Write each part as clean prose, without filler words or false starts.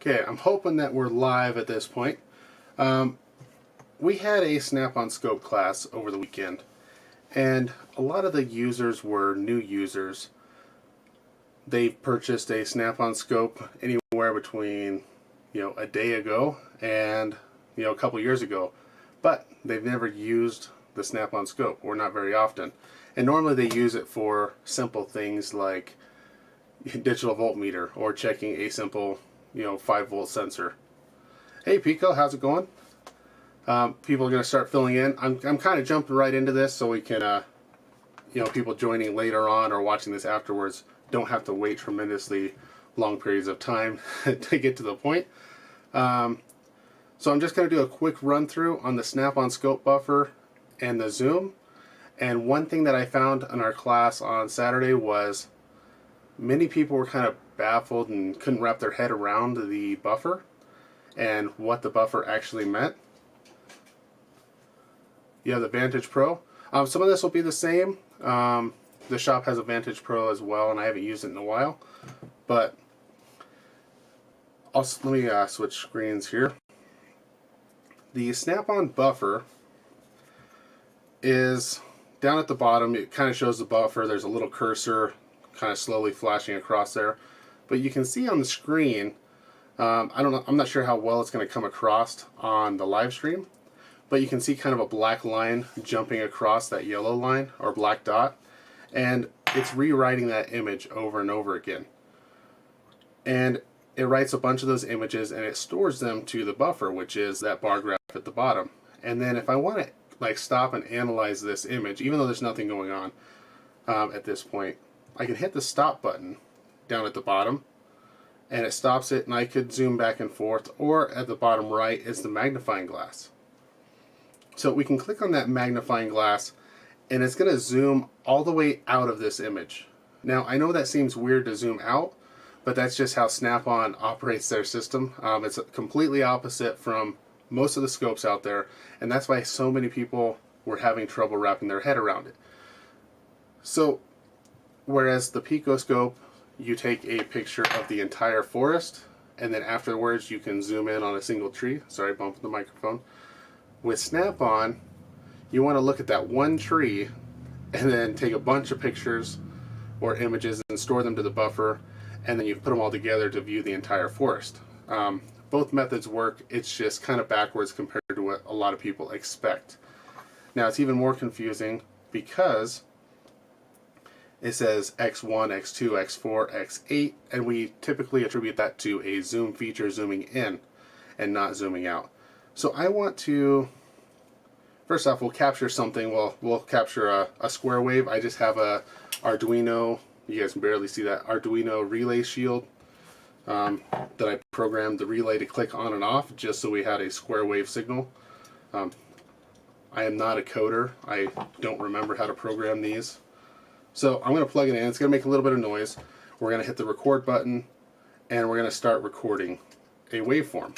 Okay, I'm hoping that we're live at this point. We had a Snapon Scope class over the weekend, and a lot of the users were new users. They've purchased a Snapon Scope anywhere between, a day ago and, a couple years ago, but they've never used the Snapon Scope, or not very often. And normally they use it for simple things like digital voltmeter or checking a simple 5-volt sensor. Hey Pico, how's it going? People are going to start filling in. I'm kind of jumping right into this so we can, people joining later on or watching this afterwards don't have to wait tremendously long periods of time to get to the point. So I'm just going to do a quick run through on the Snapon Scope buffer and the zoom. And one thing that I found in our class on Saturday was many people were kind of baffled and couldn't wrap their head around the buffer and what the buffer actually meant. You have the Vantage Pro. Some of this will be the same. The shop has a Vantage Pro as well, and I haven't used it in a while. But let me switch screens here. The Snap-on buffer is down at the bottom. It kind of shows the buffer. There's a little cursor kind of slowly flashing across there. But you can see on the screen, I'm not sure how well it's going to come across on the live stream, but you can see kind of a black line jumping across that yellow line or black dot, and it's rewriting that image over and over again. And it writes a bunch of those images and it stores them to the buffer, which is that bar graph at the bottom. And then if I want to stop and analyze this image, even though there's nothing going on at this point, I can hit the stop button down at the bottom and it stops it, and I could zoom back and forth, or at the bottom right is the magnifying glass. So we can click on that magnifying glass and it's going to zoom all the way out of this image. Now I know that seems weird to zoom out, but that's just how Snap-on operates their system. It's completely opposite from most of the scopes out there, and that's why so many people were having trouble wrapping their head around it. So whereas the Pico scope, you take a picture of the entire forest, and then afterwards you can zoom in on a single tree. Sorry, bumping the microphone. With Snap-on, you want to look at that one tree and then take a bunch of pictures or images and store them to the buffer, and then you put them all together to view the entire forest. Both methods work. It's just kind of backwards compared to what a lot of people expect. Now it's even more confusing because it says X1, X2, X4, X8, and we typically attribute that to a zoom feature zooming in and not zooming out. So I want to, first off, we'll capture something. We'll capture a square wave. I just have a Arduino, you guys can barely see that, Arduino relay shield that I programmed the relay to click on and off just so we had a square wave signal. I am not a coder. I don't remember how to program these. So I'm going to plug it in. It's going to make a little bit of noise. We're going to hit the record button and we're going to start recording a waveform.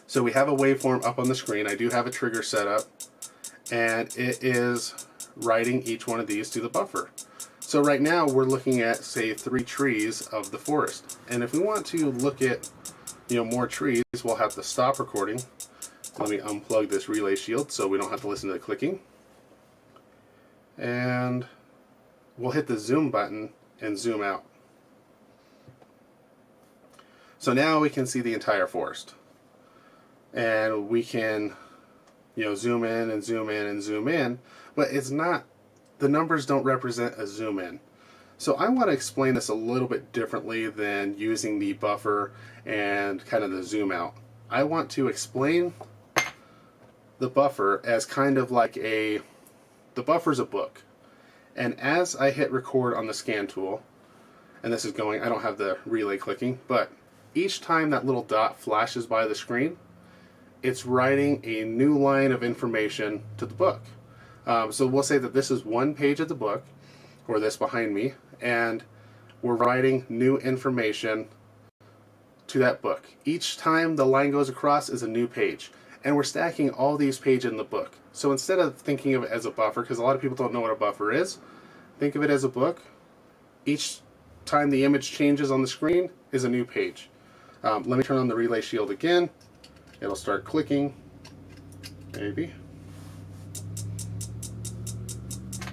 So we have a waveform up on the screen. I do have a trigger set up, and it is writing each one of these to the buffer. So right now we're looking at, say, 3 trees of the forest. And if we want to look at more trees, we'll have to stop recording. Let me unplug this relay shield so we don't have to listen to the clicking. And we'll hit the zoom button and zoom out. So now we can see the entire forest. And we can, zoom in and zoom in and zoom in, but it's not, the numbers don't represent a zoom in. So I want to explain this a little bit differently than using the buffer and kind of the zoom out. I want to explain the buffer as kind of like the buffer's a book. And as I hit record on the scan tool, and this is going, I don't have the relay clicking, but each time that little dot flashes by the screen, it's writing a new line of information to the book. So we'll say that this is one page of the book, or this behind me, and we're writing new information to that book. Each time the line goes across is a new page. And we're stacking all these pages in the book. So instead of thinking of it as a buffer, because a lot of people don't know what a buffer is, think of it as a book. each time the image changes on the screen is a new page. Let me turn on the relay shield again. It'll start clicking, maybe.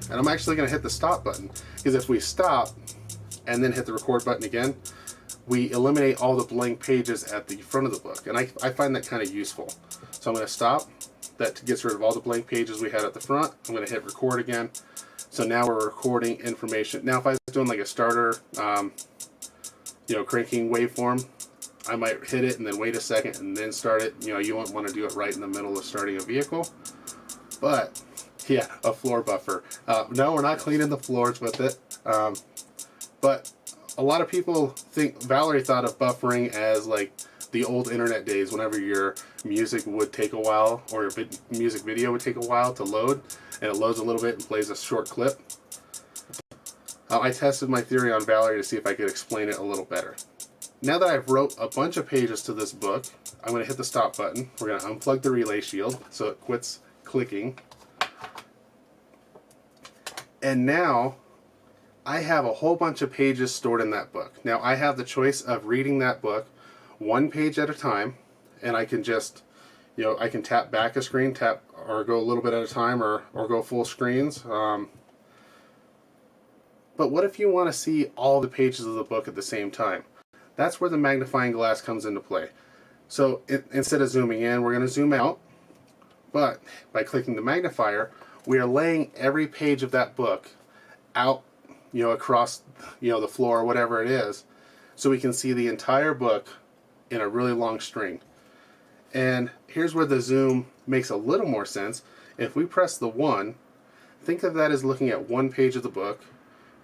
And I'm actually going to hit the stop button, because if we stop and then hit the record button again, we eliminate all the blank pages at the front of the book. And I find that kind of useful. So I'm going to stop. That gets rid of all the blank pages we had at the front. I'm going to hit record again. So now we're recording information. Now if I was doing like a starter, cranking waveform, I might hit it and then wait a second and then start it. You won't want to do it right in the middle of starting a vehicle. But yeah, a floor buffer. No, we're not cleaning the floors with it. But a lot of people think, Valerie thought of buffering as like the old internet days, whenever your music would take a while, or your music video would take a while to load, and it loads a little bit and plays a short clip. I tested my theory on Valerie to see if I could explain it a little better. Now that I've wrote a bunch of pages to this book, I'm going to hit the stop button. We're going to unplug the relay shield so it quits clicking. And now I have a whole bunch of pages stored in that book. Now I have the choice of reading that book one page at a time, and I can just, I can tap back a screen, tap, or go a little bit at a time, or go full screens. But what if you want to see all the pages of the book at the same time? That's where the magnifying glass comes into play. So instead of zooming in, we're going to zoom out, but by clicking the magnifier, we are laying every page of that book out, across, the floor, or whatever it is, so we can see the entire book in a really long string. And here's where the zoom makes a little more sense. If we press the 1, think of that as looking at one page of the book.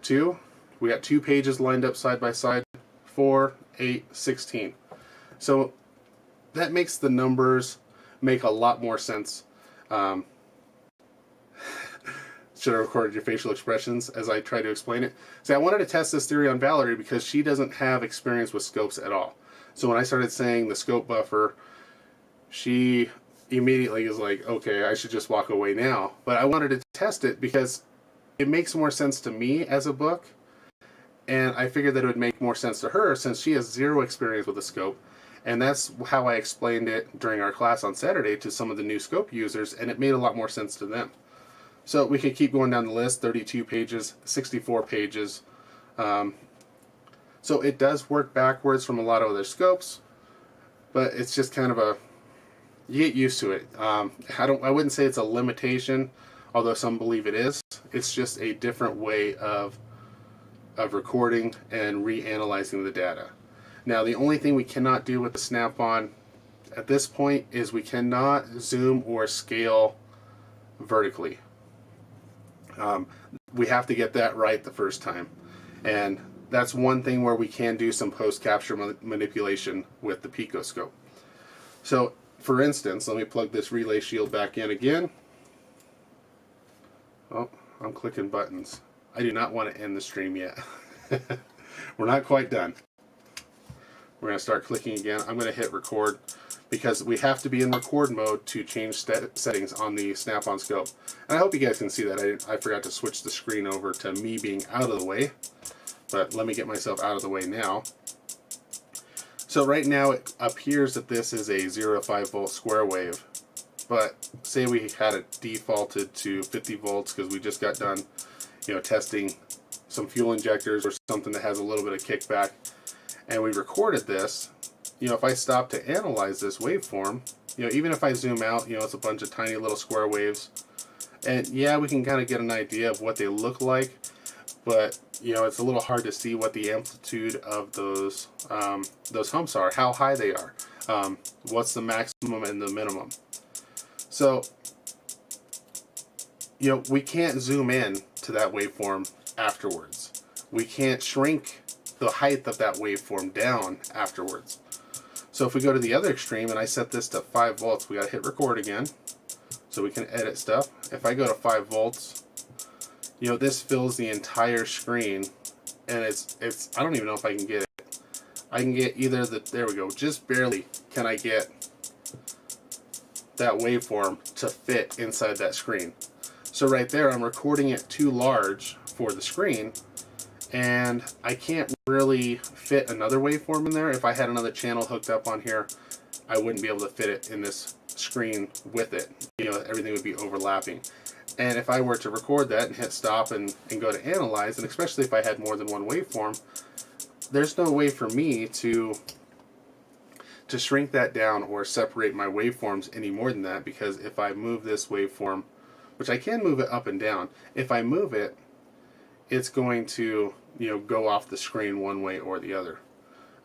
2, we got 2 pages lined up side by side. 4, 8, 16. So that makes the numbers make a lot more sense. Should have recorded your facial expressions as I try to explain it. See, I wanted to test this theory on Valerie because she doesn't have experience with scopes at all. So when I started saying the scope buffer, she immediately is like, okay, I should just walk away now. But I wanted to test it because it makes more sense to me as a book, and I figured that it would make more sense to her since she has zero experience with the scope. And that's how I explained it during our class on Saturday to some of the new scope users, and it made a lot more sense to them. So we can keep going down the list, 32 pages, 64 pages. So it does work backwards from a lot of other scopes, but it's just kind of you get used to it. I wouldn't say it's a limitation, although some believe it is. It's just a different way of recording and reanalyzing the data. Now, the only thing we cannot do with the Snap-on at this point is we cannot zoom or scale vertically. We have to get that right the first time. And that's one thing where we can do some post-capture manipulation with the picoscope. So, for instance, let me plug this relay shield back in again. Oh, I'm clicking buttons. I do not want to end the stream yet. We're not quite done. We're going to start clicking again. I'm going to hit record because we have to be in record mode to change settings on the Snap-on Scope. And I hope you guys can see that. I forgot to switch the screen over to me being out of the way. But let me get myself out of the way now. So right now it appears that this is a 0 to 5 volt square wave. But say we had it defaulted to 50 volts because we just got done, testing some fuel injectors or something that has a little bit of kickback, and we recorded this. If I stop to analyze this waveform, even if I zoom out, it's a bunch of tiny little square waves, and yeah, we can kind of get an idea of what they look like, but it's a little hard to see what the amplitude of those humps are, how high they are, what's the maximum and the minimum. So we can't zoom in to that waveform afterwards. We can't shrink the height of that waveform down afterwards. So if we go to the other extreme and I set this to 5 volts, we got to hit record again so we can edit stuff. If I go to 5 volts, this fills the entire screen, and it's I don't even know if I can get it. I can get either there we go, just barely can I get that waveform to fit inside that screen. So right there, I'm recording it too large for the screen, and I can't really fit another waveform in there. If I had another channel hooked up on here, I wouldn't be able to fit it in this screen with it. You know, everything would be overlapping. And if I were to record that and hit stop and go to analyze, and especially if I had more than one waveform, there's no way for me to shrink that down or separate my waveforms any more than that, because if I move this waveform, which I can move it up and down, if I move it, it's going to, you know, go off the screen one way or the other.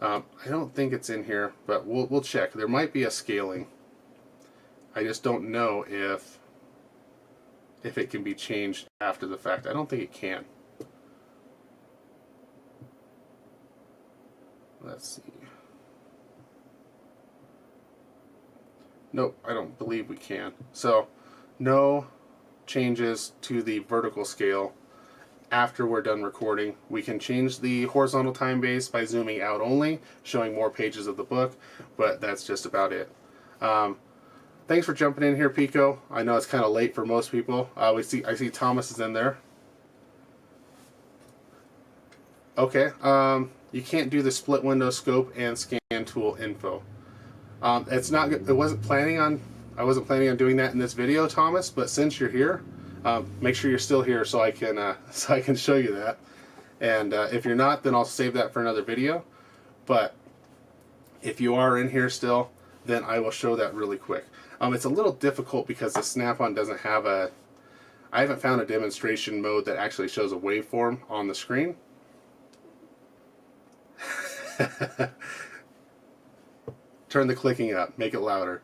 I don't think it's in here, but we'll check. There might be a scaling. I just don't know if it can be changed after the fact. I don't think it can. Let's see. Nope, I don't believe we can. So, no changes to the vertical scale after we're done recording. We can change the horizontal time base by zooming out only, showing more pages of the book, but that's just about it. Thanks for jumping in here, Pico. I know it's kind of late for most people. I see Thomas is in there. Okay, you can't do the split window scope and scan tool info. It's not. I wasn't planning on doing that in this video, Thomas. But since you're here, make sure you're still here so I can show you that. And if you're not, then I'll save that for another video. But if you are in here still, then I will show that really quick. It's a little difficult because the Snap-on doesn't have a. I haven't found a demonstration mode that actually shows a waveform on the screen. Turn the clicking up, make it louder.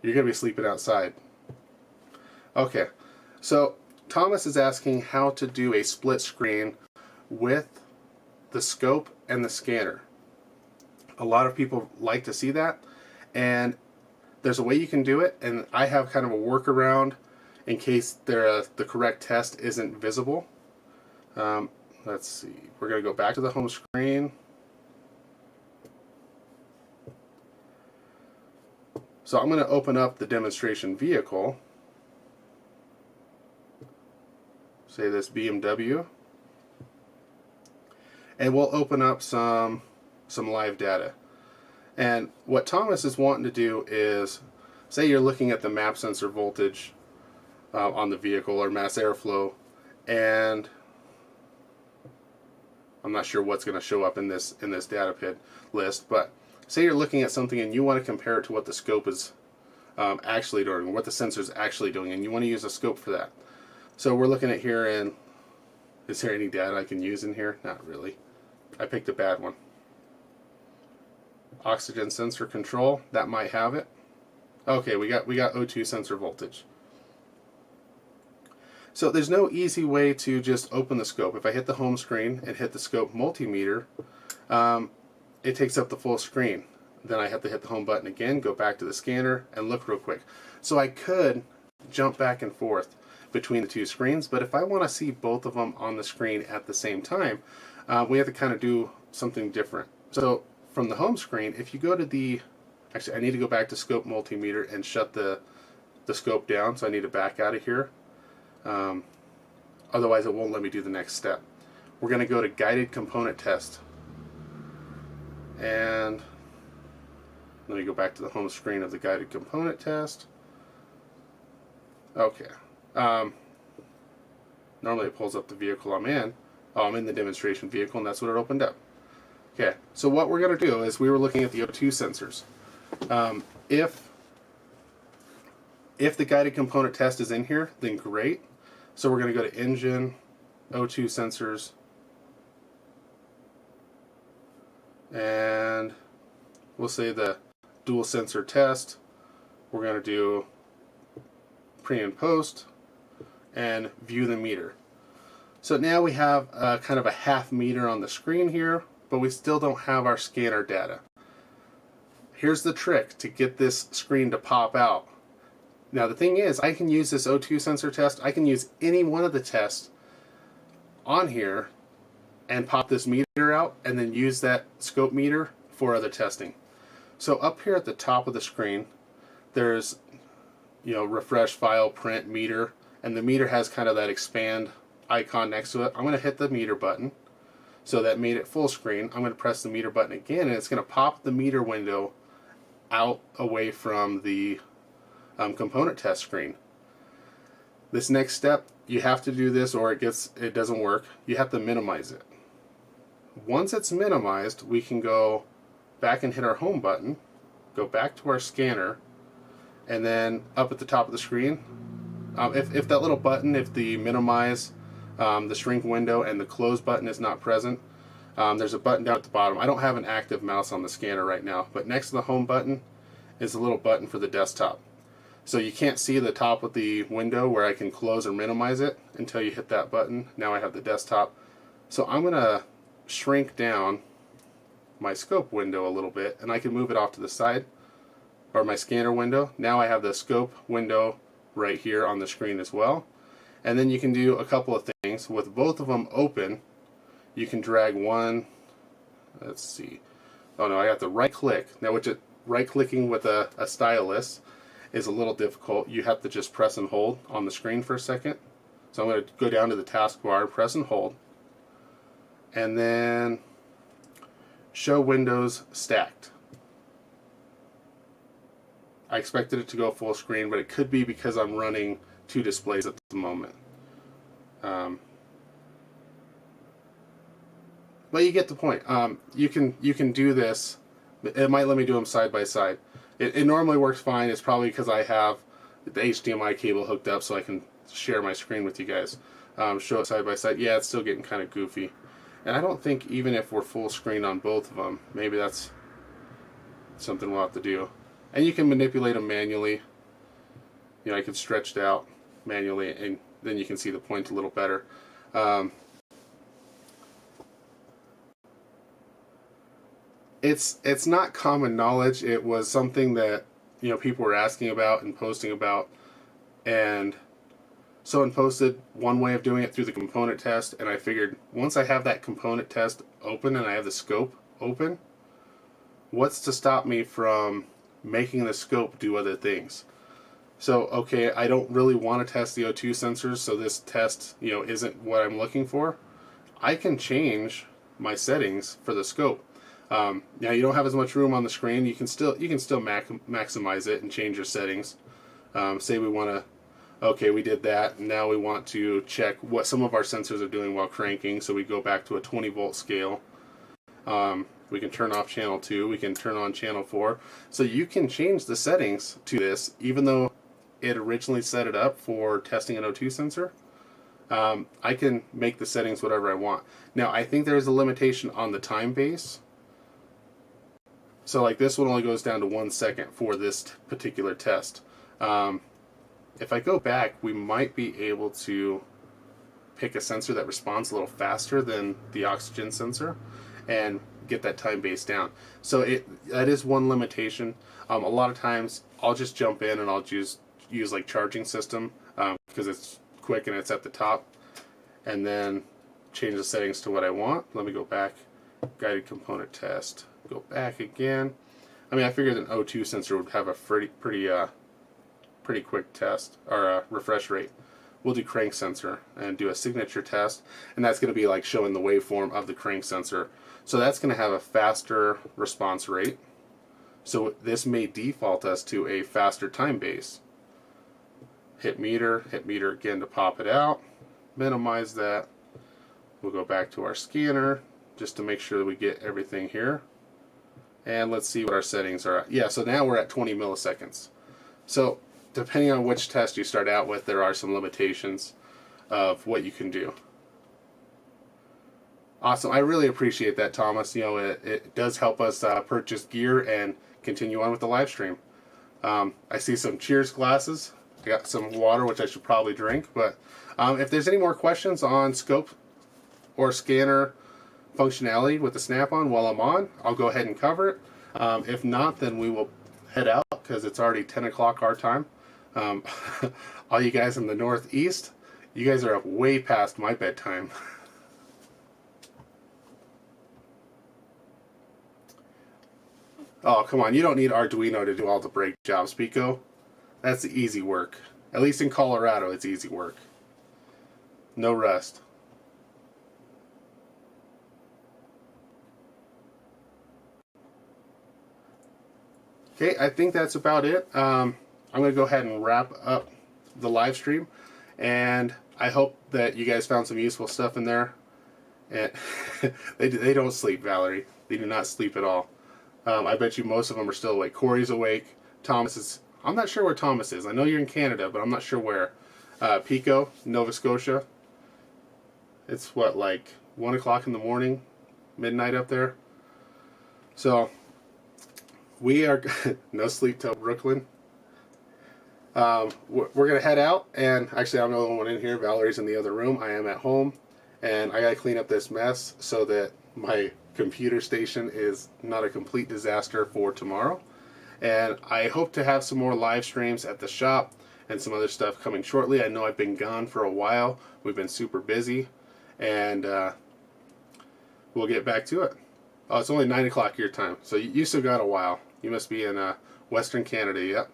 You're going to be sleeping outside. Okay, so Thomas is asking how to do a split screen with the scope and the scanner. A lot of people like to see that, and there's a way you can do it, and I have kind of a workaround in case the correct test isn't visible. Let's see, we're going to go back to the home screen. So I'm going to open up the demonstration vehicle, say this BMW, and we'll open up some live data. And what Thomas is wanting to do is, say you're looking at the map sensor voltage on the vehicle or mass airflow, and I'm not sure what's going to show up in this data PID list, but say you're looking at something and you want to compare it to what the scope is actually doing, what the sensor is actually doing, and you want to use a scope for that. So we're looking at here, and is there any data I can use in here? Not really. I picked a bad one. Oxygen sensor control, that might have it. Okay, we got O2 sensor voltage. So there's no easy way to just open the scope. If I hit the home screen and hit the scope multimeter, it takes up the full screen. Then I have to hit the home button again, go back to the scanner, and look real quick. So I could jump back and forth between the two screens, but if I want to see both of them on the screen at the same time, we have to kind of do something different. So from the home screen, if you go to the, actually I need to go back to scope multimeter and shut the scope down, so I need to back out of here. Otherwise it won't let me do the next step. We're going to go to guided component test. And let me go back to the home screen of the guided component test. Okay. Normally it pulls up the vehicle I'm in. Oh, I'm in the demonstration vehicle, and that's what it opened up. Okay, so what we're going to do is we were looking at the O2 sensors. If the guided component test is in here, then great. So we're going to go to Engine, O2 sensors, and we'll say the dual sensor test. We're going to do pre and post and view the meter. So now we have kind of a half meter on the screen here, but we still don't have our scanner data. Here's the trick to get this screen to pop out. Now the thing is, I can use this O2 sensor test, I can use any one of the tests on here and pop this meter out and then use that scope meter for other testing. So up here at the top of the screen, there's, refresh, file, print, meter, and the meter has kind of that expand icon next to it. I'm going to hit the meter button, So that made it full screen. I'm going to press the meter button again, and it's going to pop the meter window out away from the component test screen. This next step, you have to do this or it doesn't work. You have to minimize it. Once it's minimized, we can go back and hit our home button, go back to our scanner, and then up at the top of the screen, if that little button, if the minimize, the shrink window, and the close button is not present, there's a button down at the bottom. I don't have an active mouse on the scanner right now, but next to the home button is a little button for the desktop. So you can't see the top of the window where I can close or minimize it until you hit that button. Now I have the desktop. So I'm going to shrink down my scope window a little bit, and I can move it off to the side, or my scanner window. Now I have the scope window right here on the screen as well. And then you can do a couple of things. With both of them open, you can drag one, let's see, oh no, I got the right click. Now which right clicking with a stylus is a little difficult. You have to just press and hold on the screen for a second. So I'm going to go down to the taskbar, press and hold, and then show windows stacked. I expected it to go full screen, but it could be because I'm running two displays at the moment. But you get the point. You can do this. It might let me do them side by side. It normally works fine. It's probably because I have the HDMI cable hooked up so I can share my screen with you guys. Show it side by side. Yeah, it's still getting kind of goofy. And I don't think even if we're full screen on both of them, maybe that's something we'll have to do. And you can manipulate them manually. You know, I can stretch it out manually, and then you can see the point a little better. It's not common knowledge. It was something that, you know, people were asking about and posting about, and someone posted one way of doing it through the component test, and I figured once I have that component test open and I have the scope open, what's to stop me from making the scope do other things? So, okay, I don't really want to test the O2 sensors, so this test, you know, isn't what I'm looking for. I can change my settings for the scope. Now you don't have as much room on the screen. You can still maximize it and change your settings. Say we want to, okay, we did that, and now we want to check what some of our sensors are doing while cranking. So we go back to a 20 volt scale. We can turn off channel 2. We can turn on channel 4. So you can change the settings to this, even though it originally set it up for testing an O2 sensor. I can make the settings whatever I want. Now I think there's a limitation on the time base. So like this one only goes down to 1 second for this particular test. If I go back, we might be able to pick a sensor that responds a little faster than the oxygen sensor and get that time base down. So that is one limitation. A lot of times I'll just jump in and I'll use like charging system because it's quick and it's at the top, and then change the settings to what I want. Let me go back, guided component test. Go back again. I mean, I figured an O2 sensor would have a pretty quick test or refresh rate. We'll do crank sensor and do a signature test, and that's going to be like showing the waveform of the crank sensor. So that's going to have a faster response rate. So this may default us to a faster time base. Hit meter again to pop it out. Minimize that. We'll go back to our scanner just to make sure that we get everything here. And let's see what our settings are at. Yeah, so now we're at 20 milliseconds. So depending on which test you start out with, there are some limitations of what you can do. Awesome. I really appreciate that, Thomas. You know, it does help us purchase gear and continue on with the live stream. I see some cheers glasses. I got some water, which I should probably drink. But if there's any more questions on scope or scanner functionality with the Snap-on while I'm on, I'll go ahead and cover it. If not, then we will head out because it's already 10 o'clock our time. All you guys in the Northeast, you guys are up way past my bedtime. Oh, come on, you don't need Arduino to do all the brake jobs, Pico. That's the easy work. At least in Colorado, it's easy work. No rust. Okay, I think that's about it. I'm going to go ahead and wrap up the live stream, and I hope that you guys found some useful stuff in there. And they don't sleep, Valerie. They do not sleep at all. I bet you most of them are still awake. Corey's awake. Thomas is... I'm not sure where Thomas is. I know you're in Canada, but I'm not sure where. Pico, Nova Scotia. It's what, like 1 o'clock in the morning? Midnight up there? So, we are... no sleep till Brooklyn. We're going to head out, and actually I'm the only one in here. Valerie's in the other room. I am at home, and I got to clean up this mess so that my computer station is not a complete disaster for tomorrow. And I hope to have some more live streams at the shop and some other stuff coming shortly. I know I've been gone for a while. We've been super busy, and we'll get back to it. Oh, it's only 9 o'clock your time, so you still got a while. You must be in Western Canada, yep.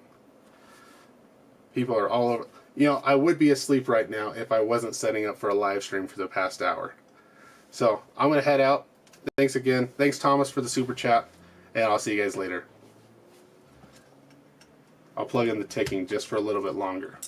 People are all over. You know, I would be asleep right now if I wasn't setting up for a live stream for the past hour. So, I'm going to head out. Thanks again. Thanks, Thomas, for the super chat, and I'll see you guys later. I'll plug in the ticking just for a little bit longer.